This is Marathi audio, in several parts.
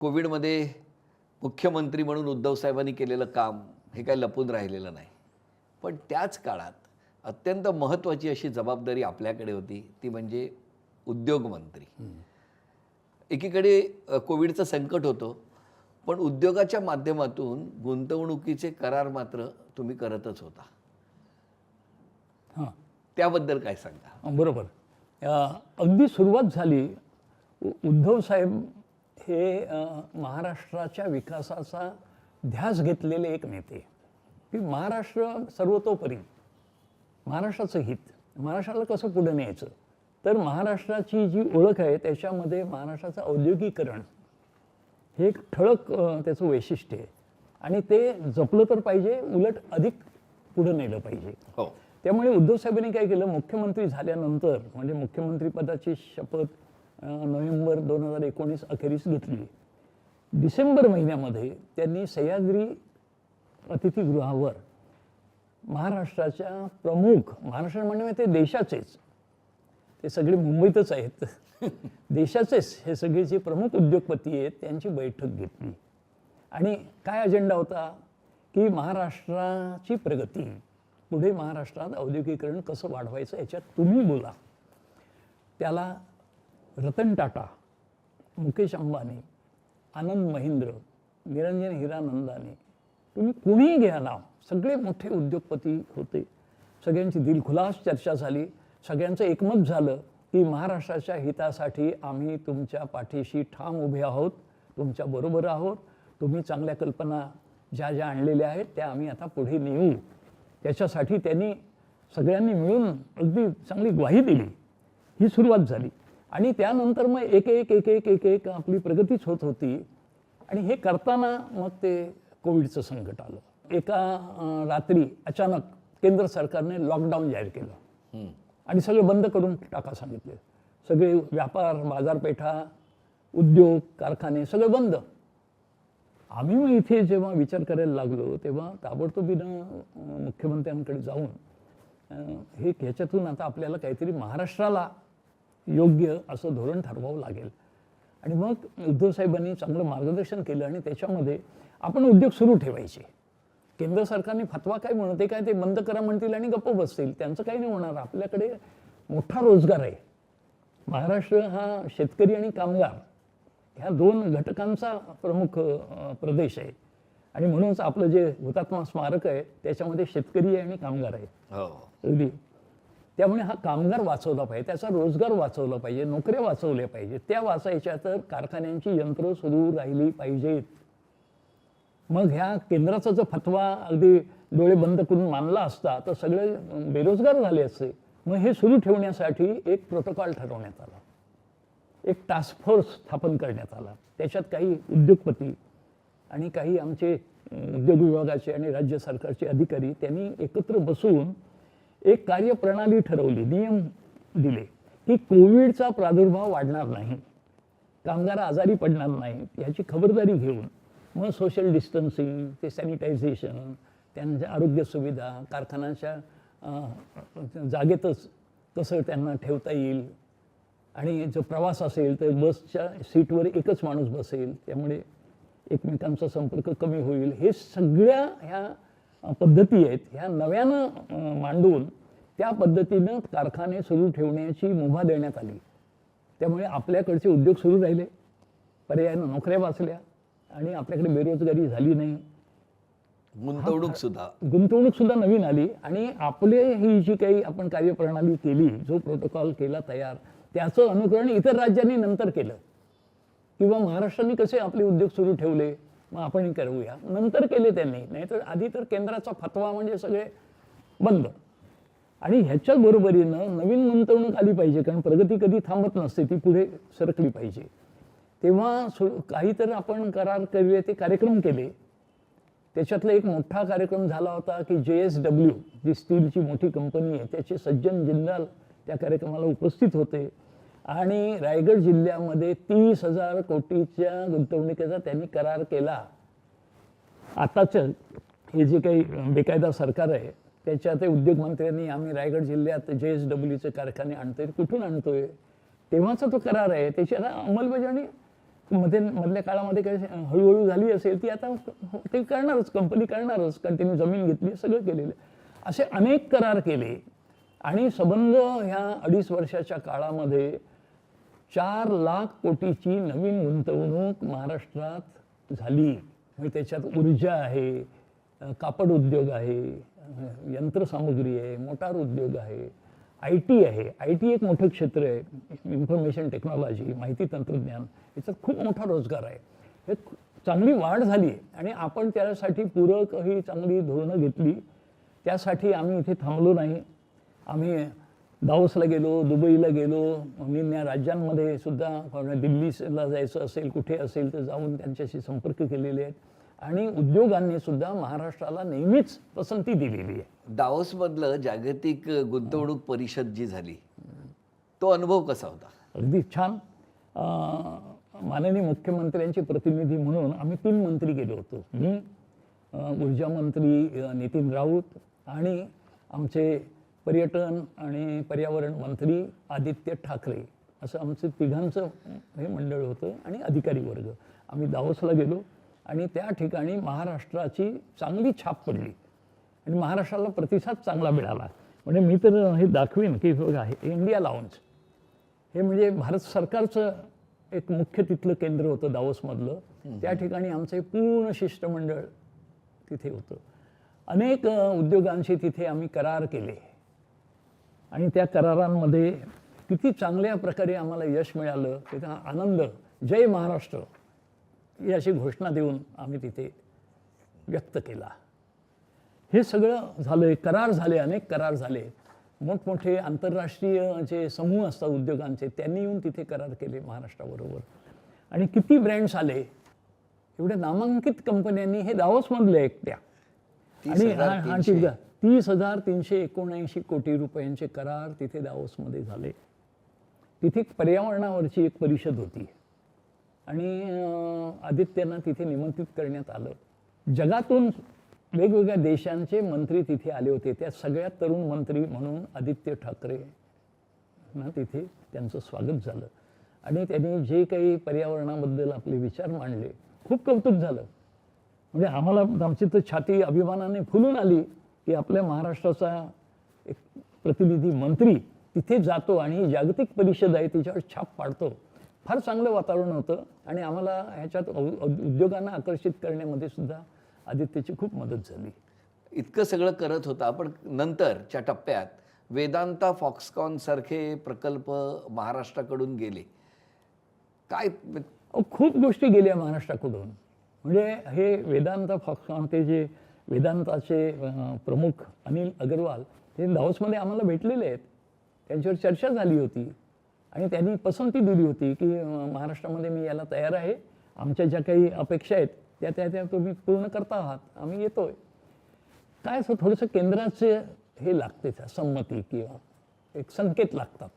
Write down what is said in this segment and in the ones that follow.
कोविडमध्ये मुख्यमंत्री म्हणून उद्धव साहेबांनी केलेलं काम हे काही लपून राहिलेलं नाही. पण त्याच काळात अत्यंत महत्त्वाची अशी जबाबदारी आपल्याकडे होती, ती म्हणजे उद्योगमंत्री. एकीकडे कोविडचं संकट होतं, पण उद्योगाच्या माध्यमातून गुंतवणुकीचे करार मात्र तुम्ही करतच होता. हां, त्याबद्दल काय सांगा? बरोबर. अगदी सुरुवात झाली. उद्धव साहेब हे महाराष्ट्राच्या विकासाचा ध्यास घेतलेले एक नेते, की महाराष्ट्र सर्वतोपरी महाराष्ट्राचं हित, महाराष्ट्राला कसं पुढे न्यायचं. तर महाराष्ट्राची जी ओळख आहे त्याच्यामध्ये महाराष्ट्राचं औद्योगिकरण हे एक ठळक त्याचं वैशिष्ट्य आहे आणि ते जपलं तर पाहिजे, उलट अधिक पुढे नेलं पाहिजे. हो. त्यामुळे उद्धव साहेबांनी काय केलं, मुख्यमंत्री झाल्यानंतर म्हणजे मुख्यमंत्रीपदाची शपथ नोव्हेंबर 2019 अखेरीस घेतली. डिसेंबर महिन्यामध्ये त्यांनी सह्याद्री अतिथीगृहावर महाराष्ट्राच्या प्रमुख, महाराष्ट्र म्हणजे ते देशाचेच, ते सगळे मुंबईतच आहेत देशाचेच हे सगळे जे प्रमुख उद्योगपती आहेत त्यांची बैठक घेतली. आणि काय अजेंडा होता, की महाराष्ट्राची प्रगती, पुढे महाराष्ट्रात औद्योगिकरण कसं वाढवायचं याच्यात तुम्ही बोला. त्याला रतन टाटा, मुकेश अंबानी, आनंद महिंद्र, निरंजन हिरानंदानी, तुम्ही कुणीही घ्या नाव, सगळे मोठे उद्योगपती होते. सगळ्यांची दिलखुलास चर्चा झाली. सगळ्यांचं एकमत झालं की महाराष्ट्राच्या हितासाठी आम्ही तुमच्या पाठीशी ठाम उभे आहोत, तुमच्या बरोबर आहोत. तुम्ही चांगल्या कल्पना ज्या ज्या आणलेल्या आहेत त्या आम्ही आता पुढे नेऊ. त्याच्यासाठी त्यांनी सगळ्यांनी मिळून अगदी चांगली ग्वाही दिली. ही सुरुवात झाली आणि त्यानंतर मग एक एक एक एक एक एक आपली प्रगतीच होत होती. आणि हे करताना मग ते कोविडचं संकट आलं. एका रात्री अचानक केंद्र सरकारने लॉकडाऊन जाहीर केलं आणि सगळे बंद करून टाका सांगितले. सगळे व्यापार, बाजारपेठा, उद्योग, कारखाने सगळे बंद. आम्ही मग इथे जेव्हा विचार करायला लागलो तेव्हा ताबडतोबीनं मुख्यमंत्र्यांकडे जाऊन हे ह्याच्यातून आता आपल्याला काहीतरी महाराष्ट्राला योग्य असं धोरण ठरवावं लागेल. आणि मग उद्धव साहेबांनी चांगलं मार्गदर्शन केलं आणि त्याच्यामध्ये आपण उद्योग सुरू ठेवायचे. केंद्र सरकारने फतवा काय म्हणते, काय ते बंद करा म्हणतील आणि गप्प बसतील, त्यांचं काही नाही होणार. आपल्याकडे मोठा रोजगार आहे. महाराष्ट्र हा शेतकरी आणि कामगार ह्या दोन घटकांचा प्रमुख प्रदेश आहे आणि म्हणूनच आपलं जे हुतात्मा स्मारक आहे त्याच्यामध्ये शेतकरी आहे आणि कामगार आहे. अगदी त्यामुळे हा कामगार वाचवला पाहिजे, त्याचा रोजगार वाचवला पाहिजे, नोकऱ्या वाचवल्या पाहिजे. त्या वाचायच्या तर कारखान्यांची यंत्र सुरू राहिली पाहिजेत. मग ह्या केंद्राचा जो फतवा अगदी डोळे बंद करून मानला असता तर सगळे बेरोजगार झाले असते. मग हे सुरू ठेवण्यासाठी एक प्रोटोकॉल ठरवण्यात आला, एक टास्क फोर्स स्थापन करण्यात आला. त्याच्यात काही उद्योगपती आणि काही आमचे उद्योग विभागाचे आणि राज्य सरकारचे अधिकारी त्यांनी एकत्र बसून एक कार्यप्रणाली ठरवली, नियम दिले की कोविडचा प्रादुर्भाव वाढणार नाही, कामगार आजारी पडणार नाहीत याची खबरदारी घेऊन मग सोशल डिस्टन्सिंग, ते सॅनिटायझेशन, त्यांच्या आरोग्य सुविधा, कारखान्याच्या जागेतच कसं त्यांना ठेवता येईल. आणि जो प्रवास असेल तर बसच्या सीटवर एकच माणूस बसेल, त्यामुळे एकमेकांचा संपर्क कमी होईल. हे सगळ्या ह्या पद्धती आहेत, ह्या नव्यानं मांडून त्या पद्धतीनं कारखाने सुरू ठेवण्याची मुभा देण्यात आली. त्यामुळे आपल्याकडचे उद्योग सुरू राहिले, पर्यायानं नोकऱ्या वाचल्या आणि आपल्याकडे बेरोजगारी झाली नाही. गुंतवणूक सुद्धा नवीन आली. आणि आपले ही जी काही आपण कार्यप्रणाली केली, जो प्रोटोकॉल केला तयार, त्याचं अनुकरण इतर राज्यांनी नंतर केलं. किंवा महाराष्ट्राने कसे आपले उद्योग सुरू ठेवले मग आपण करूया, नंतर केले त्यांनी. नाहीतर आधी तर केंद्राचा फतवा म्हणजे सगळे बंद. आणि ह्याच्याच बरोबरीनं नवीन गुंतवणूक आली पाहिजे, कारण प्रगती कधी थांबत नसते, ती पुढे सरकली पाहिजे. तेव्हा काही तर आपण करार करूया, ते कार्यक्रम केले. त्याच्यातला एक मोठा कार्यक्रम झाला होता की JSW, जी स्टीलची मोठी कंपनी आहे, त्याचे सज्जन जिंदाल त्या कार्यक्रमाला उपस्थित होते. आणि रायगड जिल्ह्यामध्ये 30,000 कोटीच्या गुंतवणुकीचा त्यांनी करार केला. आताचं हे जे काही बेकायदा सरकार आहे त्याच्या ते उद्योगमंत्र्यांनी आम्ही रायगड जिल्ह्यात JSWचे कारखाने आणतोय, कुठून आणतोय, तेव्हाचा तो करार आहे, त्याची आता अंमलबजावणी मधल्या काळामध्ये काही हळूहळू झाली असेल ती आता ते करणारच, कंपनी करणारच, कारण त्यांनी जमीन घेतली, सगळं केलेलं. असे अनेक करार केले आणि संबंध ह्या 2.5 वर्षाच्या काळामध्ये 4 लाख कोटीची नवीन गुंतवणूक महाराष्ट्रात झाली. म्हणजे त्याच्यात ऊर्जा आहे, कापड उद्योग आहे, यंत्रसामुग्री आहे, मोटार उद्योग आहे, IT आहे. IT एक मोठं क्षेत्र आहे, इन्फॉर्मेशन टेक्नॉलॉजी, माहिती तंत्रज्ञान, याच्यात खूप मोठा रोजगार आहे. हे चांगली वाढ झाली आहे आणि आपण त्यासाठी पूरक ही चांगली धोरणं घेतली. त्यासाठी आम्ही इथे थांबलो नाही. आम्ही दावोसला गेलो, दुबईला गेलो, निम्या राज्यांमध्ये सुद्धा दिल्लीला जायचं असेल, कुठे असेल तर जाऊन त्यांच्याशी संपर्क केलेले आहेत आणि उद्योगांनी सुद्धा महाराष्ट्राला नेहमीच पसंती दिलेली आहे. दावोसमधलं जागतिक गुंतवणूक परिषद जी झाली, तो अनुभव कसा होता? अगदी छान. माननीय मुख्यमंत्र्यांचे प्रतिनिधी म्हणून आम्ही 3 मंत्री गेलो होतो. मी, ऊर्जा मंत्री नितीन राऊत आणि आमचे पर्यटन आणि पर्यावरण मंत्री आदित्य ठाकरे, असं आमचं तिघांचं हे मंडळ होतं आणि अधिकारी वर्ग. आम्ही दावोसला गेलो आणि त्या ठिकाणी महाराष्ट्राची चांगली छाप पडली आणि महाराष्ट्राला प्रतिसाद चांगला मिळाला. म्हणजे मी तर हे दाखवीन की बघा, हे इंडिया लाऊंज, हे म्हणजे भारत सरकारचं एक मुख्य तिथलं केंद्र होतं दावोसमधलं. त्या ठिकाणी आमचं पूर्ण शिष्टमंडळ तिथे होतं. अनेक उद्योगांशी तिथे आम्ही करार केले आणि त्या करारांमध्ये किती चांगल्या प्रकारे आम्हाला यश मिळालं, त्याचा आनंद, जय महाराष्ट्र ही अशी घोषणा देऊन आम्ही तिथे व्यक्त केला. हे सगळं झालं, करार झाले, अनेक करार झाले. मोठमोठे आंतरराष्ट्रीय जे समूह असतात उद्योगांचे, त्यांनी येऊन तिथे करार केले महाराष्ट्राबरोबर आणि किती ब्रँड्स आले, एवढ्या नामांकित कंपन्यांनी, हे दावोसमधले एकट्या. आणि 30,379 कोटी रुपयांचे करार तिथे दावोसमध्ये झाले. तिथे पर्यावरणावरची एक परिषद होती आणि आदित्यांना तिथे निमंत्रित करण्यात आलं. जगातून वेगवेगळ्या देशांचे मंत्री तिथे आले होते. त्या सगळ्यात तरुण मंत्री म्हणून आदित्य ठाकरे ना तिथे त्यांचं स्वागत झालं आणि त्यांनी जे काही पर्यावरणाबद्दल आपले विचार मांडले, खूप कौतुक झालं. म्हणजे आम्हाला आमची तर छाती अभिमानाने फुलून आली की आपल्या महाराष्ट्राचा एक प्रतिनिधी मंत्री तिथे जातो आणि ही जागतिक परिषद आहे तिच्यावर छाप पाडतो. फार चांगलं वातावरण होतं आणि आम्हाला ह्याच्यात उद्योगांना आकर्षित करण्यामध्ये सुद्धा आदित्यची खूप मदत झाली. इतकं सगळं करत होता, पण नंतरच्या टप्प्यात वेदांता, फॉक्सकॉन सारखे प्रकल्प महाराष्ट्राकडून गेले. काय खूप गोष्टी गेल्या महाराष्ट्राकडून. म्हणजे हे वेदांता, फॉक्सकॉन, ते जे वेदांताचे प्रमुख अनिल अग्रवाल ते दावोसमध्ये आम्हाला भेटलेले आहेत. त्यांच्यावर चर्चा झाली होती आणि त्यांनी पसंती दिली होती की महाराष्ट्रामध्ये मी यायला तयार आहे, आमच्या ज्या काही अपेक्षा आहेत त्या तुम्ही पूर्ण करता आहात, आम्ही येतोय. काय असं थोडंसं केंद्राचं हे लागते, संमती किंवा एक संकेत लागतात,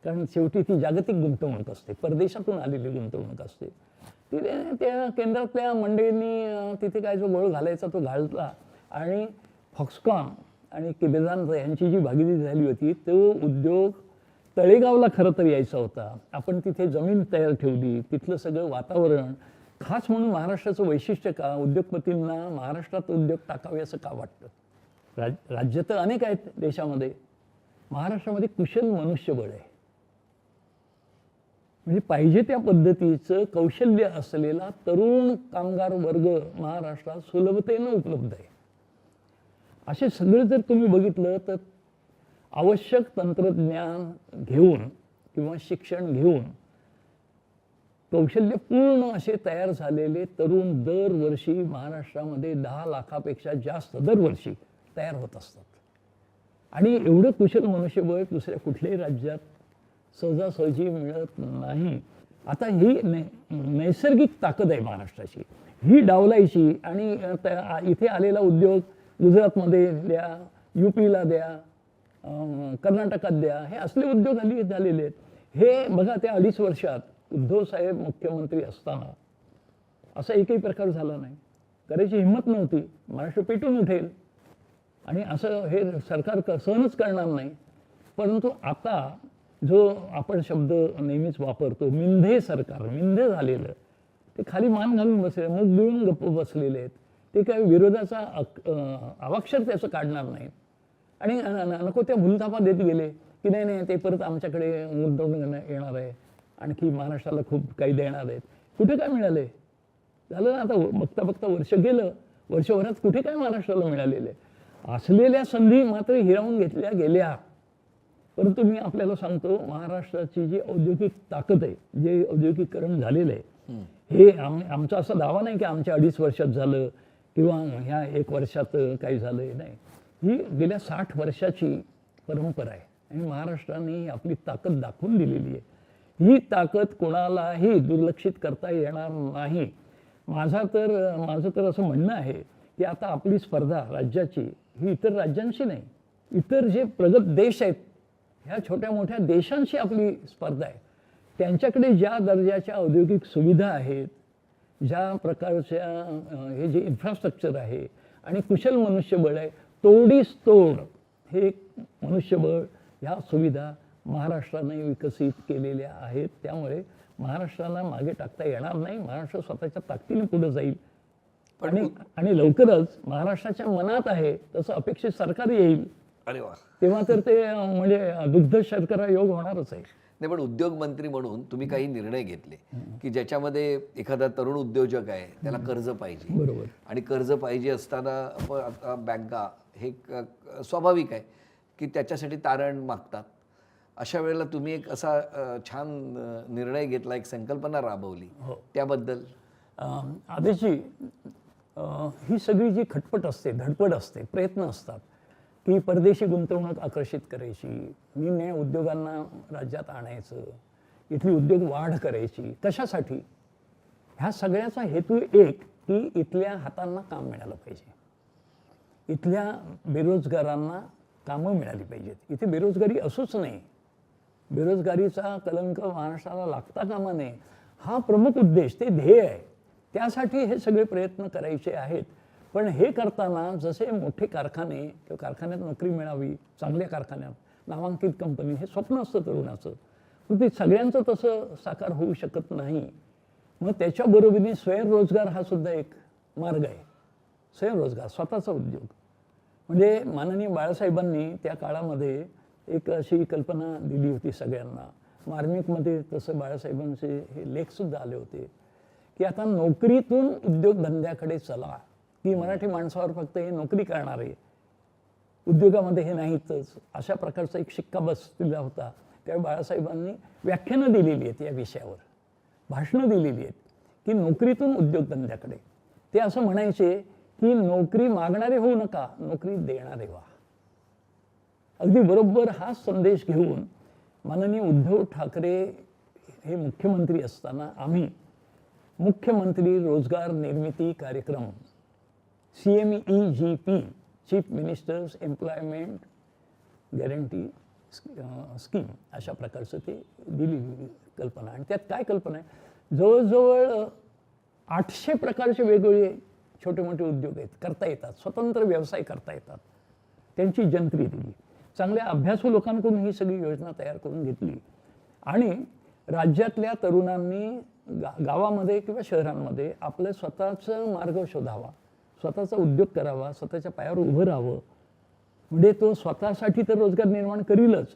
कारण शेवटी ती जागतिक गुंतवणूक असते, परदेशातून आलेली गुंतवणूक असते. तिथे त्या केंद्रातल्या मंडळींनी तिथे काय जो गोळ घालायचा तो घालला आणि फॉक्सकॉन आणि वेदांता यांची जी भागीदारी झाली होती, तो उद्योग तळेगावला खरं तर यायचा होता. आपण तिथे जमीन तयार ठेवली, तिथलं सगळं वातावरण, खास म्हणून महाराष्ट्राचं वैशिष्ट्य का, उद्योगपतींना महाराष्ट्रात उद्योग टाकावे असं का वाटतं? राज्य तर अनेक आहेत देशामध्ये, महाराष्ट्रामध्ये कुशल मनुष्यबळ आहे. म्हणजे पाहिजे त्या पद्धतीचं कौशल्य असलेला तरुण कामगार वर्ग महाराष्ट्रात सुलभतेनं उपलब्ध आहे. असे सगळे जर तुम्ही बघितलं तर आवश्यक तंत्रज्ञान घेऊन किंवा शिक्षण घेऊन कौशल्यपूर्ण असे तयार झालेले तरुण दरवर्षी महाराष्ट्रामध्ये 10 लाखापेक्षा जास्त दरवर्षी तयार होत असतात. आणि एवढं कुशल मनुष्यबळ दुसऱ्या कुठल्याही राज्यात सहजासहजी मिळत नाही. आता ही नैसर्गिक ताकद आहे महाराष्ट्राची, ही डावलायची. आणि इथे आलेला उद्योग गुजरातमध्ये द्या, UPला द्या, कर्नाटकात द्या, हे असले उद्योग हल्ली झालेले आहेत. हे बघा, त्या 2.5 वर्षात उद्धव साहेब मुख्यमंत्री असताना असा एकही प्रकार झाला नाही. करायची हिंमत नव्हती. महाराष्ट्र पेटून उठेल आणि असं हे सरकार सहनच करणार नाही. परंतु आता जो आपण शब्द नेहमीच वापरतो, मिंधे सरकार, मिंधे झालेलं, ते खाली मान घालून बसले, मुख गिळून गप्प बसलेले आहेत. ते काही विरोधाचा अवाक्षर त्याचं काढणार नाहीत. आणि नको त्या भूलथापा देत गेले की नाही नाही ते परत आमच्याकडे गुंतवणूक येणार आहे, आणखी महाराष्ट्राला खूप काही देणार आहेत. कुठे काय मिळाले? झालं ना, आता बघता बघता वर्ष गेलं, वर्षभरात कुठे काय महाराष्ट्राला मिळालेले? असलेल्या संधी मात्र हिरावून घेतल्या गेल्या. परंतु मी आपल्याला सांगतो, महाराष्ट्राची जी औद्योगिक ताकद आहे, जे औद्योगिकीकरण झालेलं आहे, हे आमचा असा दावा नाही की आमच्या 2.5 वर्षात झालं किंवा ह्या 1 वर्षात काही झालं नाही. ही गेल्या 60 वर्षाची परंपरा आहे आणि महाराष्ट्राने आपली ताकद दाखवून दिलेली आहे. ही ताकद कोणालाही दुर्लक्षित करता येणार नाही. माझं तर असं म्हणणं आहे की आता आपली स्पर्धा राज्याची ही इतर राज्यांशी नाही, इतर जे प्रगत देश आहेत ह्या छोट्या मोठ्या देशांशी आपली स्पर्धा आहे. त्यांच्याकडे ज्या दर्जाच्या औद्योगिक सुविधा आहेत, ज्या प्रकारच्या हे जे इन्फ्रास्ट्रक्चर आहे आणि कुशल मनुष्यबळ आहे, तोडीस तोड हे मनुष्यबळ, ह्या सुविधा महाराष्ट्राने विकसित केलेल्या आहेत. त्यामुळे महाराष्ट्राला मागे टाकता येणार नाही. महाराष्ट्र स्वतःच्या ताकदीने पुढे जाईल आणि लवकरच महाराष्ट्राच्या मनात आहे तसं अपेक्षित सरकार येईल. अरे वा. तेव्हा तर ते म्हणजे दुग्ध शर्करा योग होणारच आहे. नाही, पण उद्योग मंत्री म्हणून तुम्ही काही निर्णय घेतले की ज्याच्यामध्ये एखादा तरुण उद्योजक आहे, त्याला कर्ज पाहिजे. बरोबर. आणि कर्ज पाहिजे असताना आता बँका हे स्वाभाविक आहे की त्याच्यासाठी तारण मागतात. अशा वेळेला तुम्ही एक असा छान निर्णय घेतला, एक संकल्पना राबवली, त्याबद्दल? आदेशजी, ही सगळी जी खटपट असते, धडपड असते, प्रयत्न असतात की परदेशी गुंतवणूक आकर्षित करायची, निम्या उद्योगांना राज्यात आणायचं, इथली उद्योग वाढ करायची. कशासाठी? ह्या सगळ्याचा हेतू एक की इथल्या हातांना काम मिळालं पाहिजे, इथल्या बेरोजगारांना कामं मिळाली पाहिजेत. इथे बेरोजगारी असूच नाही, बेरोजगारीचा कलंक महाराष्ट्राला लागता कामा नये, हा प्रमुख उद्देश, ते ध्येय आहे. त्यासाठी हे सगळे प्रयत्न करायचे आहेत. पण हे करताना जसे मोठे कारखाने किंवा कारखान्यात नोकरी मिळावी, चांगल्या कारखान्यात, नामांकित कंपनी, हे स्वप्न असतं तरुणाचं, पण ते सगळ्यांचं तसं साकार होऊ शकत नाही. मग त्याच्याबरोबरीने स्वयंरोजगार हा सुद्धा एक मार्ग आहे. स्वयंरोजगार, स्वतःचा उद्योग. म्हणजे माननीय बाळासाहेबांनी त्या काळामध्ये एक अशी कल्पना दिली होती सगळ्यांना. मार्मिकमध्ये तसं बाळासाहेबांचे हे लेखसुद्धा आले होते की आता नोकरीतून उद्योगधंद्याकडे चला, की मराठी माणसावर फक्त हे नोकरी करणारे, उद्योगामध्ये हे नाहीतच, अशा प्रकारचा एक शिक्का बसलेला होता. त्यावेळी बाळासाहेबांनी व्याख्यानं दिलेली आहेत या विषयावर, भाषणं दिलेली आहेत की नोकरीतून उद्योगधंद्याकडे. ते असं म्हणायचे की नोकरी मागणारे होऊ नका, नोकरी देणारे व्हा. अगदी बरोबर हाच संदेश घेऊन माननीय उद्धव ठाकरे हे मुख्यमंत्री असताना आम्ही मुख्यमंत्री रोजगार निर्मिती कार्यक्रम, CMEGP, chief ministers employment guarantee scheme, अशा प्रकारचं ते दिलेली कल्पना. आणि त्यात काय कल्पना आहे, जवळजवळ 800 प्रकारचे वेगवेगळे छोटे मोठे उद्योग आहेत, करता येतात, स्वतंत्र व्यवसाय करता येतात. त्यांची जंत्री दिली. चांगल्या अभ्यासू लोकांकडून ही सगळी योजना तयार करून घेतली आणि राज्यातल्या तरुणांनी गावामध्ये किंवा शहरांमध्ये आपलं स्वतःचं मार्ग शोधावा, स्वतःचा उद्योग करावा, स्वतःच्या पायावर उभं राहावं. म्हणजे तो स्वतःसाठी तर रोजगार निर्माण करीलच,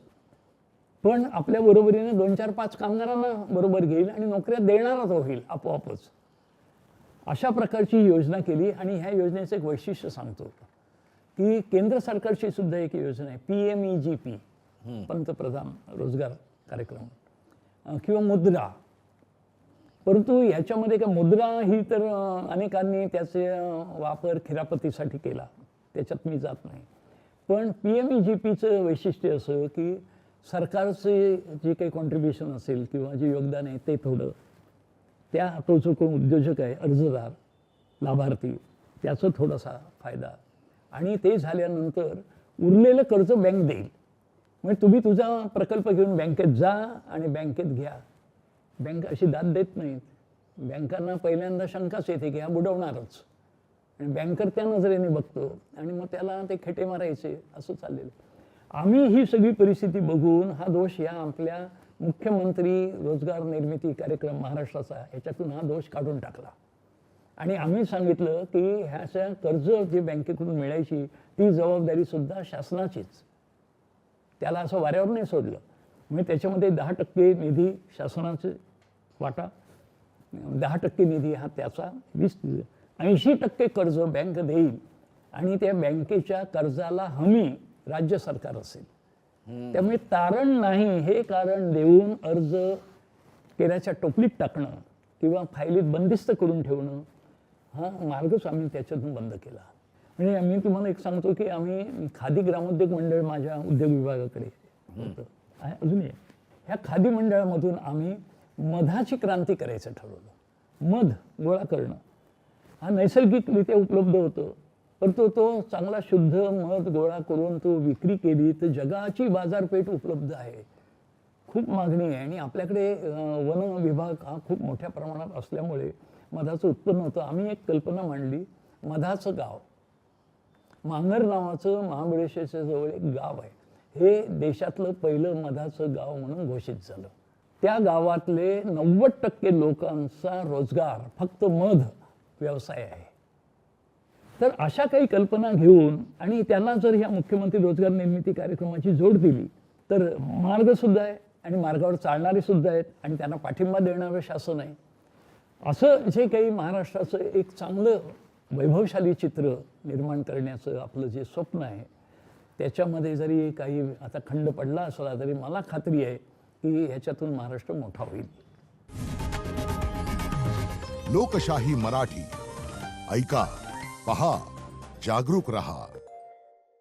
पण आपल्या बरोबरीने 2, 4, 5 कामगारांना बरोबर घेईल आणि नोकऱ्या देणारच होईल आपोआपच. अशा प्रकारची योजना केली. आणि ह्या योजनेचं एक वैशिष्ट्य सांगतो की केंद्र सरकारची सुद्धा एक योजना आहे, PMEGP, पंतप्रधान रोजगार कार्यक्रम, किंवा मुद्रा. परंतु ह्याच्यामध्ये काय, मुद्रा ही तर अनेकांनी त्याचे वापर खिरापतीसाठी केला, त्याच्यात मी जात नाही. पण PMEGPचं वैशिष्ट्य असं की सरकारचे जे काही कॉन्ट्रीब्युशन असेल किंवा जे योगदान आहे ते थोडं, त्या तो जो कोण उद्योजक आहे, अर्जदार, लाभार्थी, त्याचा थोडासा फायदा, आणि ते झाल्यानंतर उरलेलं कर्ज बँक देईल. म्हणजे तुम्ही तुझा प्रकल्प घेऊन बँकेत जा आणि बँकेत घ्या. बँक अशी दाद देत नाहीत. बँकांना पहिल्यांदा शंकाच येते की हा बुडवणारच, आणि बँकर त्या नजरेने बघतो आणि मग त्याला ते खेटे मारायचे, असं चाललेलं. आम्ही ही सगळी परिस्थिती बघून हा दोष या आपल्या मुख्यमंत्री रोजगार निर्मिती कार्यक्रम महाराष्ट्राचा ह्याच्यातून हा दोष काढून टाकला आणि आम्ही सांगितलं की ह्याच्या कर्ज जे बँकेकडून मिळायची ती जबाबदारी सुद्धा शासनाचीच. त्याला असं वाऱ्यावर नाही सोडलं. म्हणजे त्याच्यामध्ये 10% निधी शासनाचे वाटा, 10% निधी हा त्याचा, 80% कर्ज बँक देईल आणि त्या बँकेच्या कर्जाला हमी राज्य सरकार असेल. त्यामुळे तारण नाही हे कारण देऊन अर्ज केल्याच्या टोपलीत टाकणं किंवा फायलीत बंदिस्त करून ठेवणं हा मार्गच आम्ही त्याच्यातून बंद केला. म्हणजे मी तुम्हाला एक सांगतो की आम्ही खादी ग्रामोद्योग मंडळ माझ्या उद्योग विभागाकडे होतं अजूनही. ह्या खादी मंडळामधून आम्ही मधाची क्रांती करायचं ठरवलं. मध गोळा करणं हा नैसर्गिकरित्या उपलब्ध होतं, परंतु तो चांगला शुद्ध मध गोळा करून तो विक्री केली तर जगाची बाजारपेठ उपलब्ध आहे, खूप मागणी आहे. आणि आपल्याकडे वन विभाग हा खूप मोठ्या प्रमाणात असल्यामुळे मधाचं उत्पन्न होतं. आम्ही एक कल्पना मांडली, मधाचं गाव. मांगर नावाचं महाबळेश्वरच्या जवळ एक गाव आहे, हे देशातलं पहिलं मधाचं गाव म्हणून घोषित झालं. त्या गावातले 90% लोकांचा रोजगार फक्त मध व्यवसाय आहे. तर अशा काही कल्पना घेऊन आणि त्यांना जर ह्या मुख्यमंत्री रोजगार निर्मिती कार्यक्रमाची जोड दिली तर मार्गसुद्धा आहे आणि मार्गावर चालणारे सुद्धा आहेत आणि त्यांना पाठिंबा देणारं शासन आहे. असं जे काही महाराष्ट्राचं एक चांगलं वैभवशाली चित्र निर्माण करण्याचं आपलं जे स्वप्न आहे त्याच्यामध्ये जरी काही आता खंड पडला असला तरी मला खात्री आहे की ह्याच्यातून महाराष्ट्र मोठा होईल. लोकशाही मराठी ऐका, पहा, जागरूक रहा.